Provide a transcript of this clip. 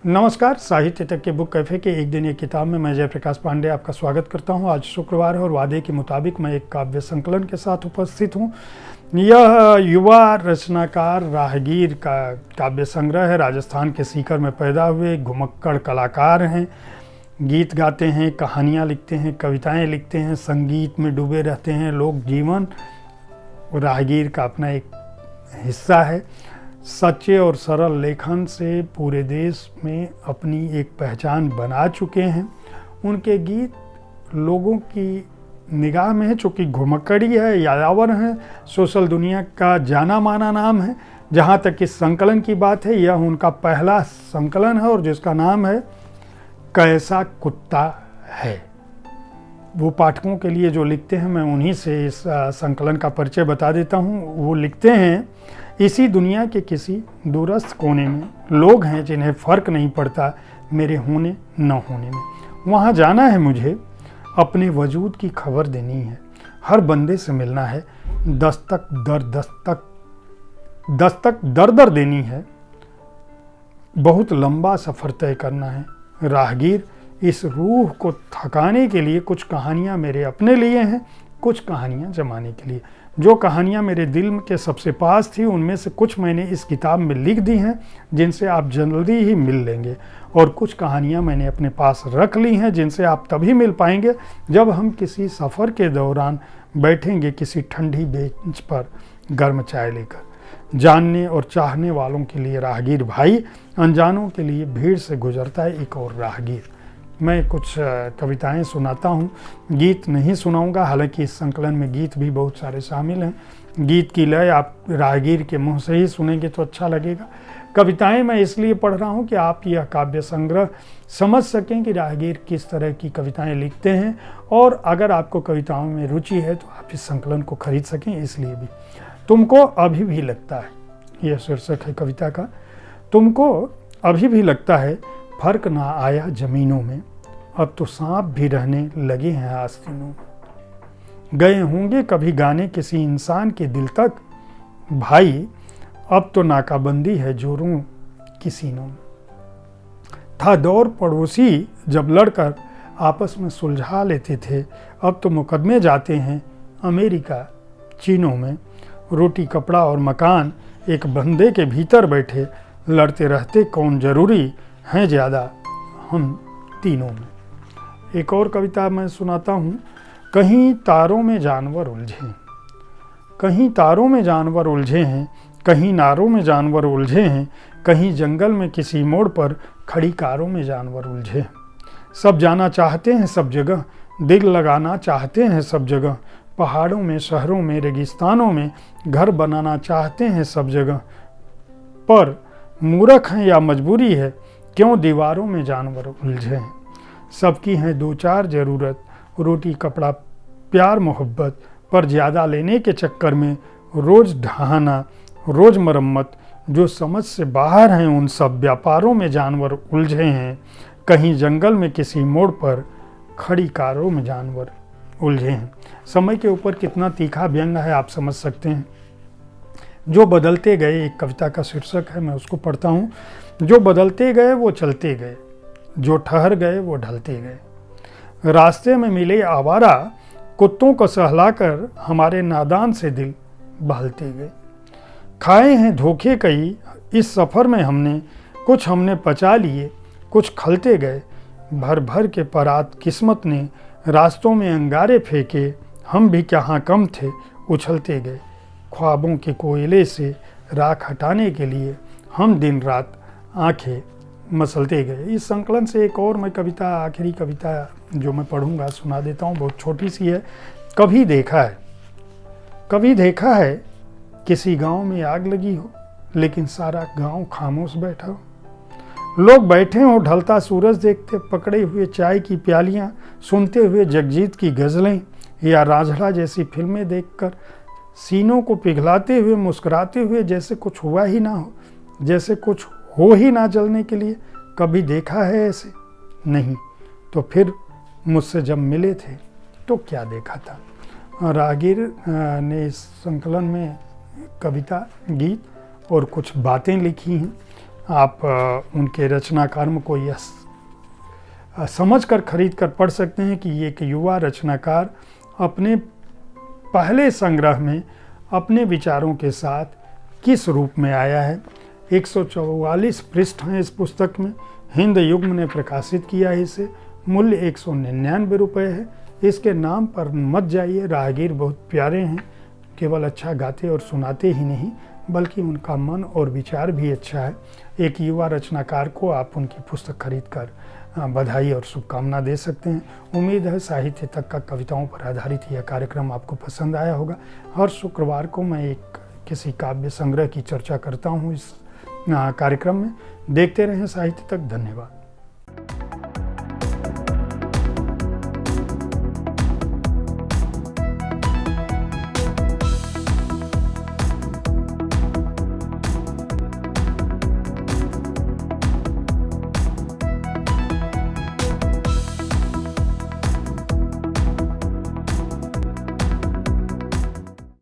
नमस्कार, साहित्य तक के बुक कैफ़े के एक दिन एक किताब में मैं जयप्रकाश पांडे आपका स्वागत करता हूं। आज शुक्रवार है और वादे के मुताबिक मैं एक काव्य संकलन के साथ उपस्थित हूं। यह युवा रचनाकार राहगीर का काव्य संग्रह है। राजस्थान के सीकर में पैदा हुए घुमक्कड़ कलाकार हैं। गीत गाते हैं, कहानियाँ लिखते हैं, कविताएँ लिखते हैं, संगीत में डूबे रहते हैं। लोक जीवन राहगीर का अपना एक हिस्सा है। सच्चे और सरल लेखन से पूरे देश में अपनी एक पहचान बना चुके हैं। उनके गीत लोगों की निगाह में है, चूँकि घुमक्कड़ी है, यायावर है, सोशल दुनिया का जाना माना नाम है। जहाँ तक इस संकलन की बात है, यह उनका पहला संकलन है और जिसका नाम है कैसा कुत्ता है। वो पाठकों के लिए जो लिखते हैं, मैं उन्हीं से इस संकलन का परिचय बता देता हूँ। वो लिखते हैं, इसी दुनिया के किसी दूरस्थ कोने में लोग हैं जिन्हें फ़र्क नहीं पड़ता मेरे होने न होने में। वहाँ जाना है मुझे, अपने वजूद की खबर देनी है, हर बंदे से मिलना है, दस्तक दर दर देनी है, बहुत लंबा सफ़र तय करना है। राहगीर इस रूह को थकाने के लिए कुछ कहानियाँ मेरे अपने लिए हैं, कुछ कहानियाँ जमाने के लिए। जो कहानियाँ मेरे दिल के सबसे पास थी, उनमें से कुछ मैंने इस किताब में लिख दी हैं, जिनसे आप जल्दी ही मिल लेंगे, और कुछ कहानियाँ मैंने अपने पास रख ली हैं, जिनसे आप तभी मिल पाएंगे जब हम किसी सफ़र के दौरान बैठेंगे किसी ठंडी बेंच पर गर्म चाय लेकर। जानने और चाहने वालों के लिए राहगीर भाई, अनजानों के लिए भीड़ से गुजरता है एक और राहगीर। मैं कुछ कविताएं सुनाता हूं, गीत नहीं सुनाऊंगा, हालांकि इस संकलन में गीत भी बहुत सारे शामिल हैं। गीत की लय आप राहगीर के मुंह से ही सुनेंगे तो अच्छा लगेगा। कविताएं मैं इसलिए पढ़ रहा हूं कि आप यह काव्य संग्रह समझ सकें कि राहगीर किस तरह की कविताएं लिखते हैं, और अगर आपको कविताओं में रुचि है तो आप इस संकलन को खरीद सकें। इसलिए भी तुमको अभी भी लगता है, यह शीर्षक है कविता का। तुमको अभी भी लगता है फर्क ना आया जमीनों में, अब तो सांप भी रहने लगे हैं आस्तीनों में। गए होंगे कभी गाने किसी इंसान के दिल तक, भाई अब तो नाकाबंदी है जोरों की सीनों में। था दौर पड़ोसी जब लड़कर आपस में सुलझा लेते थे, अब तो मुकदमे जाते हैं अमेरिका चीनों में। रोटी कपड़ा और मकान एक बंदे के भीतर बैठे, लड़ते रहते कौन जरूरी हैं ज़्यादा हम तीनों में। एक और कविता मैं सुनाता हूँ। कहीं तारों में जानवर उलझे, कहीं तारों में जानवर उलझे हैं, कहीं नारों में जानवर उलझे हैं, कहीं जंगल में किसी मोड़ पर खड़ी कारों में जानवर उलझे हैं। सब जाना चाहते हैं सब जगह, दिल लगाना चाहते हैं सब जगह, पहाड़ों में शहरों में रेगिस्तानों में घर बनाना चाहते हैं सब जगह। पर मूर्ख हैं या मजबूरी है, क्यों दीवारों में जानवर उलझे हैं। सबकी हैं दो चार ज़रूरत, रोटी कपड़ा प्यार मोहब्बत, पर ज़्यादा लेने के चक्कर में रोज़ ढहाना रोज़ मरम्मत। जो समझ से बाहर हैं उन सब व्यापारों में जानवर उलझे हैं, कहीं जंगल में किसी मोड़ पर खड़ी कारों में जानवर उलझे हैं। समय के ऊपर कितना तीखा व्यंग है आप समझ सकते हैं। जो बदलते गए, एक कविता का शीर्षक है, मैं उसको पढ़ता हूँ। जो बदलते गए वो चलते गए, जो ठहर गए वो ढलते गए। रास्ते में मिले आवारा कुत्तों को सहलाकर हमारे नादान से दिल बहलते गए। खाए हैं धोखे कई इस सफ़र में हमने, कुछ हमने पचा लिए कुछ खलते गए। भर भर के परात किस्मत ने रास्तों में अंगारे फेंके, हम भी कहाँ कम थे उछलते गए। ख्वाबों के कोयले से राख हटाने के लिए हम दिन रात आंखें मसलते गए। इस संकलन से एक और मैं कविता, आखिरी कविता जो मैं पढ़ूंगा सुना देता हूँ, बहुत छोटी सी है। कभी देखा है किसी गांव में आग लगी हो, लेकिन सारा गांव खामोश बैठा हो। लोग बैठे हो ढलता सूरज देखते, पकड़े हुए चाय की प्यालियाँ, सुनते हुए जगजीत की गज़लें या राझड़ा जैसी फिल्में देखकर सीनों को पिघलाते हुए मुस्कुराते हुए, जैसे कुछ हुआ ही ना हो, जैसे कुछ हो ही ना जलने के लिए। कभी देखा है ऐसे? नहीं। तो फिर मुझसे जब मिले थे तो क्या देखा था। राहगीर ने इस संकलन में कविता, गीत और कुछ बातें लिखी हैं। आप उनके रचनाक्रम को यह समझ कर खरीद कर पढ़ सकते हैं कि एक युवा रचनाकार अपने पहले संग्रह में अपने विचारों के साथ किस रूप में आया है। 144 पृष्ठ हैं इस पुस्तक में। हिंद युग्म ने प्रकाशित किया है इसे। मूल्य 199 रुपये है। इसके नाम पर मत जाइए। राहगीर बहुत प्यारे हैं, केवल अच्छा गाते और सुनाते ही नहीं बल्कि उनका मन और विचार भी अच्छा है। एक युवा रचनाकार को आप उनकी पुस्तक खरीद कर बधाई और शुभकामना दे सकते हैं। उम्मीद है साहित्य तक का कविताओं पर आधारित यह कार्यक्रम आपको पसंद आया होगा। हर शुक्रवार को मैं किसी काव्य संग्रह की चर्चा करता हूँ इस कार्यक्रम में। देखते रहें साहित्य तक। धन्यवाद।